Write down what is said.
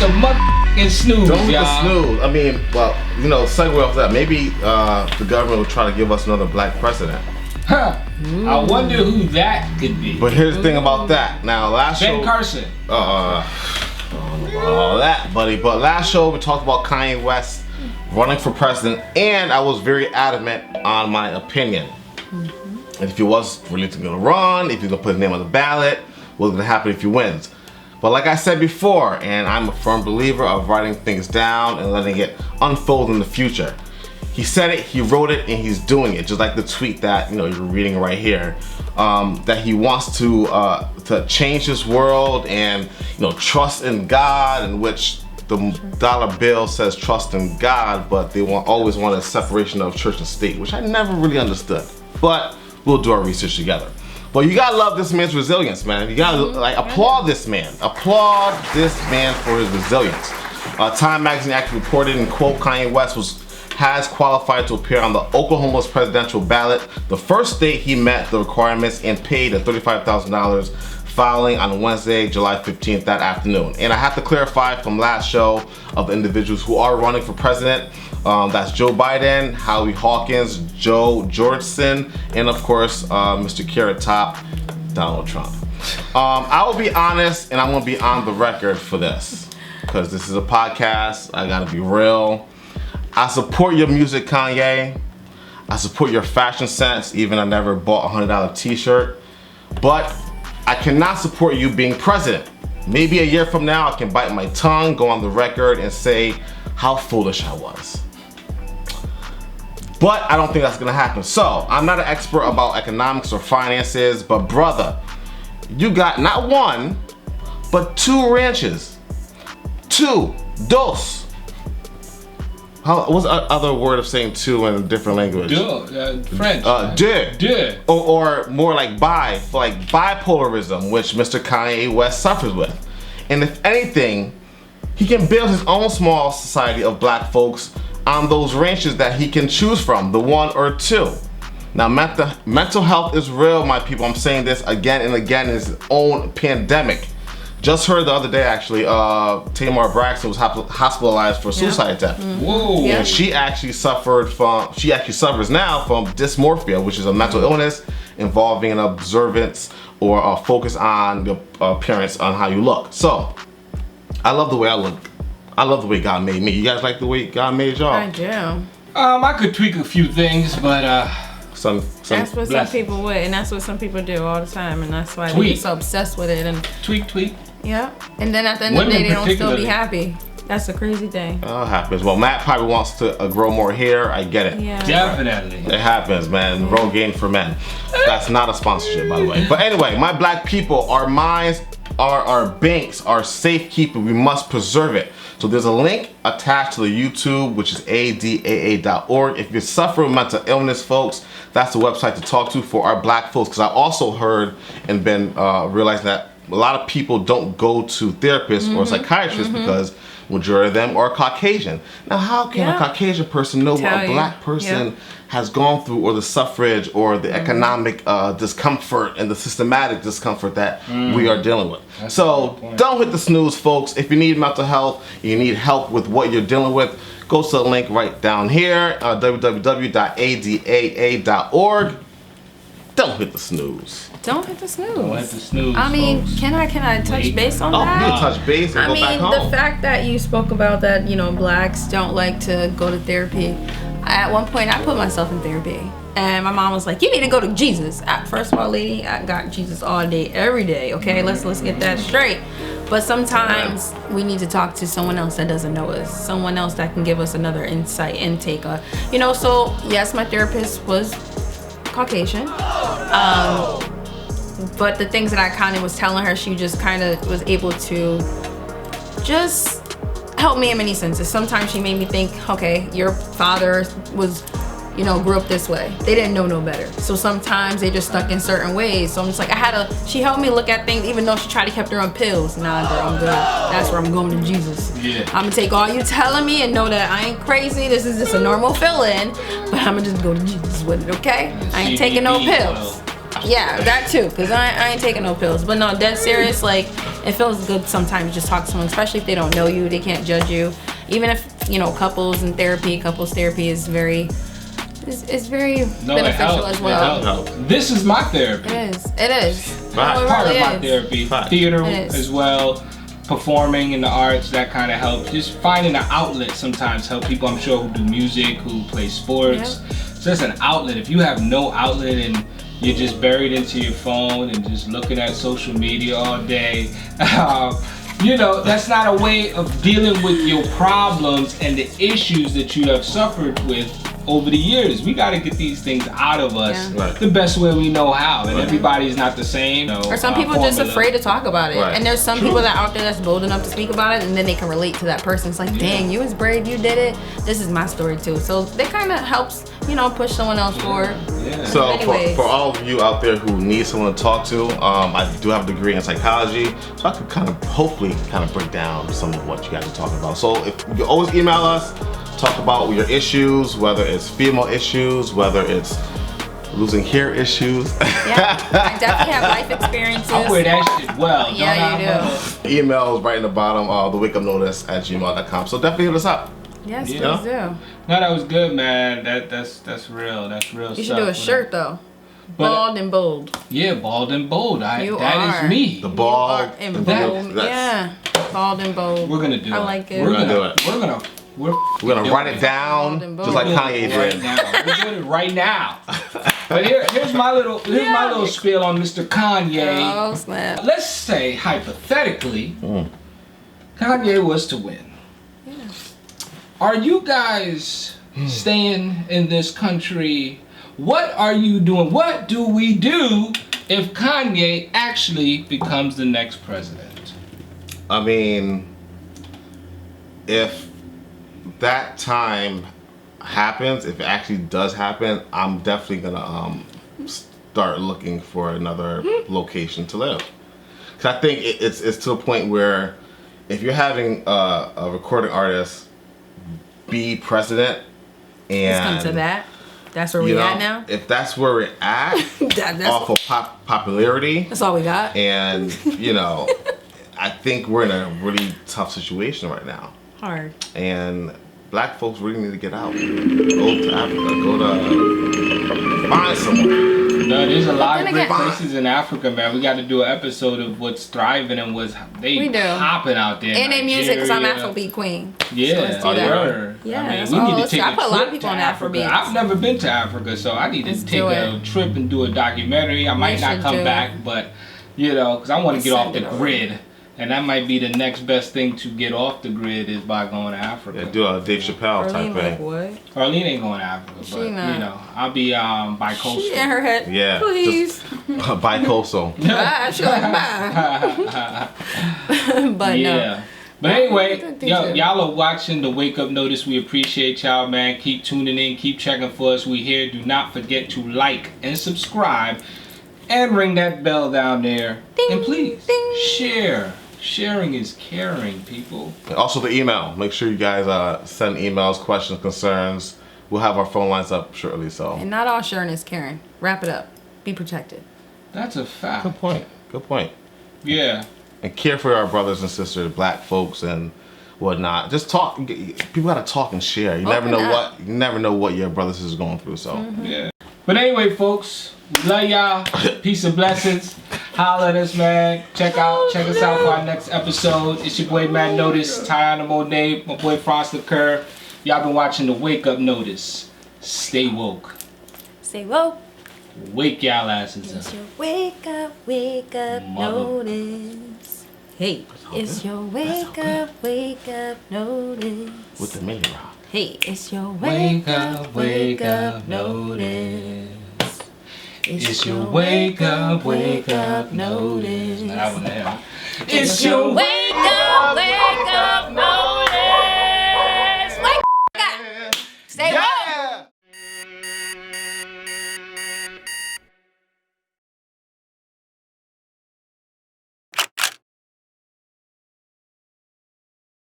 the motherfucking snooze, Don't hit y'all. the snooze. I mean, well, segue off that. Maybe the government will try to give us another black president. Huh. I wonder who that could be. But here's the thing about that. Now, last show... Ben Carson. I don't know about all that, buddy. But last show, we talked about Kanye West running for president, and I was very adamant on my opinion. And if he was really going to run, if he's going to put his name on the ballot, what's going to happen if he wins? But like I said before, and I'm a firm believer of writing things down and letting it unfold in the future. He said it, he wrote it, and he's doing it. Just like the tweet that you're reading right here, that he wants to change his world and trust in God, in which the dollar bill says trust in God, but they always want a separation of church and state, which I never really understood. But we'll do our research together. But you gotta love this man's resilience, man. You gotta applaud this man. Applaud this man for his resilience. Time magazine actually reported, and quote, Kanye West has qualified to appear on the Oklahoma's presidential ballot, the first state he met the requirements and paid the $35,000 filing on Wednesday, July 15th that afternoon. And I have to clarify from last show of the individuals who are running for president. That's Joe Biden, Howie Hawkins, Joe Jorgensen, and of course, Mr. Carrot Top, Donald Trump. I will be honest, and I'm gonna be on the record for this, because this is a podcast. I gotta be real. I support your music, Kanye. I support your fashion sense, even I never bought a $100 t-shirt. But I cannot support you being president. Maybe a year from now, I can bite my tongue, go on the record, and say how foolish I was. But I don't think that's gonna happen. So, I'm not an expert about economics or finances, but brother, you got not one, but 2 ranches. Dos. What's the other word of saying two in a different language? French. Deux. Or more like bipolarism, which Mr. Kanye West suffers with. And if anything, he can build his own small society of black folks on those ranches that he can choose from, the 1 or 2. Now, mental health is real, my people. I'm saying this again and again, it's its own pandemic. Just heard the other day, actually, Tamar Braxton was hospitalized for suicide attempt. Whoa! And she actually suffers now from dysmorphia, which is a mental illness involving an observance or a focus on the appearance on how you look. So, I love the way I look. I love the way God made me. You guys like the way God made y'all? I do. I could tweak a few things, but that's what some people would, and that's what some people do all the time, and that's why they get so obsessed with it. And tweak. Yeah, and then at the end of the day, they don't still be happy. That's the crazy thing. Oh, it happens. Well, Matt probably wants to grow more hair. I get it. Yeah. Definitely. It happens, man. Rogaine for men. That's not a sponsorship, by the way. But anyway, my black people, our minds are our banks, our safekeeping. We must preserve it. So there's a link attached to the YouTube, which is adaa.org. If you're suffering mental illness, folks, that's the website to talk to for our black folks. Because I also heard and been realizing that a lot of people don't go to therapists or psychiatrists because majority of them are Caucasian. Now, how can a Caucasian person know what a black person has gone through, or the suffrage, or the economic discomfort and the systematic discomfort that we are dealing with? That's so don't hit the snooze, folks. If you need mental health, you need help with what you're dealing with, go to the link right down here, www.adaa.org. Don't hit the snooze. Don't hit the snooze. Don't hit the snooze. I mean, folks. can I touch base on that? Oh, you touch base and go back home. The fact that you spoke about that, blacks don't like to go to therapy. At one point, I put myself in therapy, and my mom was like, "You need to go to Jesus." First of all, lady, I got Jesus all day, every day. Okay, let's get that straight. But sometimes we need to talk to someone else that doesn't know us, someone else that can give us another insight, intake. So yes, my therapist was Caucasian. But the things that I kind of was telling her, she just kind of was able to just help me in many senses. Sometimes she made me think, okay, your father was, grew up this way. They didn't know no better. So sometimes they just stuck in certain ways. So I'm just like, she helped me look at things, even though she tried to keep her on pills. Nah, girl, I'm good. That's where I'm going to Jesus. Yeah. I'm gonna take all you telling me and know that I ain't crazy. This is just a normal feeling, but I'm gonna just go to Jesus with it, okay? I ain't taking no pills. Yeah, that too, because I ain't taking no pills. But no, dead serious, like, it feels good sometimes to just talk to someone, especially if they don't know you, they can't judge you. Even if, you know, couples therapy is very... It's very beneficial as well. This is my therapy. It is. Right. No, it Part really of my is. therapy. Right. Theater as well. Performing in the arts, that kind of helps. Just finding an outlet sometimes help people, I'm sure, who do music, who play sports. Yep. It's just an outlet. If you have no outlet and you're just buried into your phone and just looking at social media all day, you know, that's not a way of dealing with your problems and the issues that you have suffered with over the years. We got to get these things out of us the best way we know how, and everybody's not the same. Or some people are just afraid to talk about it. Right. And there's some people that out there that's bold enough to speak about it, and then they can relate to that person. It's like, dang, you was brave, you did it. This is my story too. So that kind of helps, you know, push someone else forward. Yeah. So for all of you out there who need someone to talk to, I do have a degree in psychology, so I could hopefully break down some of what you guys are talking about. So if you can always email us, talk about your issues, whether it's female issues, whether it's losing hair issues. Yeah, I definitely have life experiences. I wear that shit well. Yeah, you do. Email is right in the bottom of the wakeupnotice@gmail.com. So definitely hit us up. Yes, Yeah. please do. No, that was good, man. That's real. That's real stuff. You should do a shirt though. But- Bald and bold. Yeah, bald and bold. That are. is me. The bald You are and and bold. bold. Yeah, bald and bold. We're gonna do it. I like it. We're gonna do it. We're gonna write it down, just like Kanye right did. now. We're doing it right now. But here's my little spiel on Mr. Kanye. Oh snap! Let's say hypothetically, Kanye was to win. Yeah. Are you guys staying in this country? What are you doing? What do we do if Kanye actually becomes the next president? I mean, if that time happens, if it actually does happen, I'm definitely gonna start looking for another location to live. Cause I think it's to the point where if you're having a recording artist be president, Let's come and to that. That's where you we know, at now. if that's where we're at, That's off of popularity, that's all we got. and you know, I think we're in a really tough situation right now. Hard. And black folks really need to get out. Go to Africa. Go to find someone. No, there's a lot of then great again- places in Africa, man. We got to do an episode of what's thriving and what's We do. popping out there. And in music, because I'm Nigeria. Afrobeat queen. Yeah, So let's do that. word. Yeah, I mean, that's we all. need to take I a put a lot of trip people to on Africa. Afrobeats. I've never been to Africa, so I need to Let's take do a it. trip and do a documentary. I might not should come do back, it. but you know, because I want to get off Send the it over. grid. And that might be the next best thing to get off the grid is by going to Africa. Yeah, do a Dave Chappelle Arlene, type like thing. what? Arlene ain't going to Africa, She but not. you know, I'll be bi-coastal. She in her head. Yeah, Please. Bi-coastal. Bye. She's like, bye. But no. Yeah. But anyway, I think yo, so. y'all are watching the Wake Up Notice. We appreciate y'all, man. Keep tuning in. Keep checking for us. We here. Do not forget to like and subscribe. And ring that bell down there. Ding, and please, ding. share. Sharing is caring, people. And also the email. Make sure you guys send emails, questions, concerns. We'll have our phone lines up shortly. So. And not all sharing is caring. Wrap it up. Be protected. That's a fact. Good point. Good point. Yeah. And care for our brothers and sisters, black folks and whatnot. Just talk. People gotta talk and share. You never Open know up. what. You never know what your brothers is going through. So. Yeah. But anyway, folks, we love y'all. Peace and blessings. Holla at us, man. Check us out for our next episode. It's your boy Matt Notice, Tiana Monet, my boy Frost Kerr. Y'all been watching the Wake Up Notice. Stay woke. Say whoa. Wake y'all asses It's up. your wake up Mother. notice. Hey, it's your wake up notice. With the mini rock. Hey, it's your Wake up notice. It's your wake up notice. That one there. It's your wake up notice. Wake up. Stay woke.